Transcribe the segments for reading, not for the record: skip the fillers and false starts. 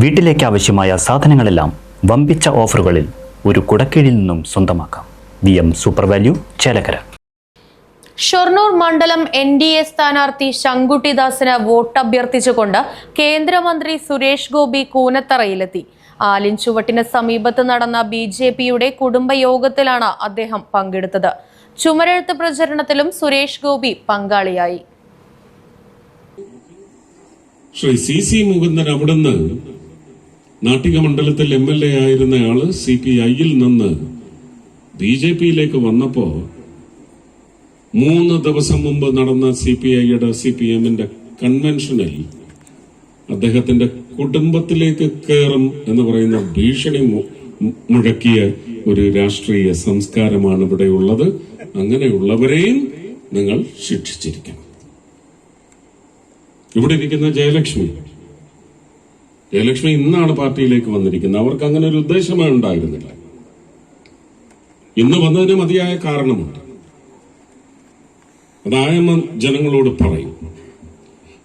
വീട്ടിലേക്ക് ആവശ്യമായ സാധനങ്ങളെല്ലാം വമ്പിച്ച ഓഫറുകളിൽ ഒരു കുടക്കീഴിൽ നിന്നും സ്വന്തമാക്കാം. VM super value, Chelakkara. Shoranur മണ്ഡലം NDA സ്ഥാനാർത്ഥി ശങ്കുട്ടിദാസിന് വോട്ട് അഭ്യർത്ഥിച്ചുകൊണ്ട് കേന്ദ്രമന്ത്രി സുരേഷ് ഗോപി കൂനത്തറയിലെത്തി. ആലിൻചുവട്ടിന് സമീപത്ത് നടന്ന BJPയുടെ കുടുംബയോഗത്തിലാണ് അദ്ദേഹം പങ്കെടുത്തത്. ചുമരെഴുത്ത് പ്രചരണത്തിലും സുരേഷ് ഗോപി പങ്കാളിയായി. ശ്രീ CC മുകുന്ദൻ അവിടുന്ന് നാട്ടിക മണ്ഡലത്തിൽ MLA ആയിരുന്നയാള് CPI-യിൽ നിന്ന് BJPയിലേക്ക് വന്നപ്പോ 3 ദിവസം മുമ്പ് നടന്ന CPI-യുടെ CPM-ന്റെ കൺവെൻഷനിൽ അദ്ദേഹത്തിന്റെ കുടുംബത്തിലേക്ക് കയറും എന്ന് പറയുന്ന ഭീഷണി മുഴക്കിയ ഒരു രാഷ്ട്രീയ സംസ്കാരമാണ് ഇവിടെ ഉള്ളത്. അങ്ങനെയുള്ളവരെയും നിങ്ങൾ ശിക്ഷിച്ചിരിക്കണം. ഇവിടെ ഇരിക്കുന്ന ജയലക്ഷ്മി ഇന്നാണ് പാർട്ടിയിലേക്ക് വന്നിരിക്കുന്നത്. അവർക്ക് അങ്ങനെ ഒരു ഉദ്ദേശമേ ഉണ്ടായിരുന്നില്ല. ഇന്ന് വന്നതിന് മതിയായ കാരണമുണ്ട്. അതായ ജനങ്ങളോട്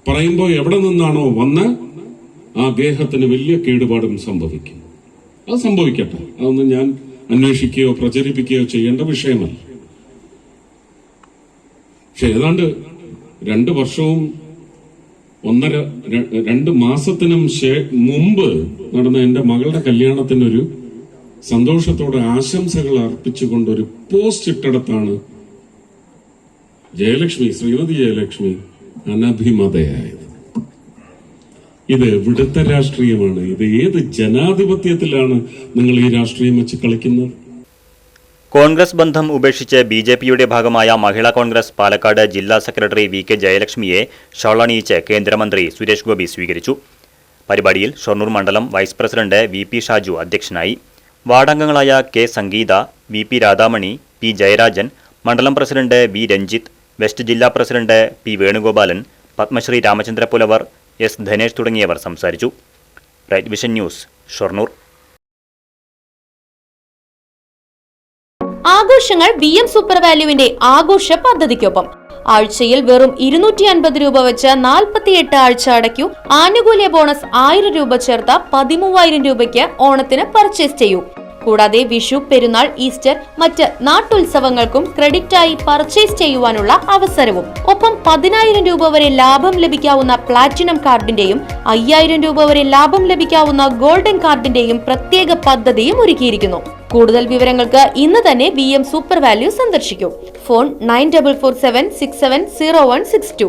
പറയുമ്പോൾ എവിടെ നിന്നാണോ വന്ന് ആ ഗേഹത്തിന് വലിയ കേടുപാടും സംഭവിക്കും. അത് സംഭവിക്കട്ടെ. അതൊന്നും ഞാൻ അന്വേഷിക്കുകയോ പ്രചരിപ്പിക്കുകയോ ചെയ്യേണ്ട വിഷയമല്ല. പക്ഷെ ഏതാണ്ട് 2 വർഷവും 2 മാസത്തിനും മുമ്പ് നടന്ന എന്റെ മകളുടെ കല്യാണത്തിനൊരു സന്തോഷത്തോടെ ആശംസകൾ അർപ്പിച്ചുകൊണ്ടൊരു പോസ്റ്റ് ഇട്ടിടത്താണ് ശ്രീമതി ജയലക്ഷ്മി അനഭിമതയായത്. ഇത് എവിടുത്തെ രാഷ്ട്രീയമാണ്? ഇത് ഏത് ജനാധിപത്യത്തിലാണ് നിങ്ങൾ ഈ രാഷ്ട്രീയം വെച്ച് കളിക്കുന്നത്? കോൺഗ്രസ് ബന്ധം ഉപേക്ഷിച്ച് BJPയുടെ ഭാഗമായ മഹിളാ കോൺഗ്രസ് പാലക്കാട് ജില്ലാ സെക്രട്ടറി VK ജയലക്ഷ്മിയെ ഷോളണിയിച്ച് കേന്ദ്രമന്ത്രി സുരേഷ് ഗോപി സ്വീകരിച്ചു. പരിപാടിയിൽ ഷൊർണൂർ മണ്ഡലം വൈസ് പ്രസിഡന്റ് VP ഷാജു അധ്യക്ഷനായി. വാർഡംഗങ്ങളായ K സംഗീത, VP രാധാമണി, P ജയരാജൻ, മണ്ഡലം പ്രസിഡന്റ് V രഞ്ജിത്ത്, വെസ്റ്റ് ജില്ലാ president P Venugopalan, Padmashri Ramachandra Pulavar, S Dhanesh തുടങ്ങിയവർ സംസാരിച്ചു. Right vision news, Shoranur. ആഘോഷങ്ങൾ VM സൂപ്പർ വാല്യൂവിന്റെ ആഘോഷ പദ്ധതിക്കൊപ്പം ആഴ്ചയിൽ വെറും 250 രൂപ വെച്ച് 48 ആഴ്ച അടയ്ക്കൂ. ആനുകൂല്യ ബോണസ് 1000 രൂപ ചേർത്ത 13000 രൂപയ്ക്ക് ഓണത്തിന് പർച്ചേസ് ചെയ്യൂ. കൂടാതെ വിഷു, പെരുന്നാൾ, ഈസ്റ്റർ, മറ്റ് നാട്ടുത്സവങ്ങൾക്കും ക്രെഡിറ്റായി പർച്ചേസ് ചെയ്യുവാനുള്ള അവസരവും. ഒപ്പം 10000 രൂപ വരെ ലാഭം ലഭിക്കാവുന്ന പ്ലാറ്റിനം കാർഡിന്റെയും 5000 രൂപ വരെ ലാഭം ലഭിക്കാവുന്ന ഗോൾഡൻ കാർഡിന്റെയും പ്രത്യേക പദ്ധതിയും ഒരുക്കിയിരിക്കുന്നു. കൂടുതൽ വിവരങ്ങൾക്ക് ഇന്ന് തന്നെ VM സൂപ്പർ വാല്യൂ സന്ദർശിക്കൂ. ഫോൺ 9447670162.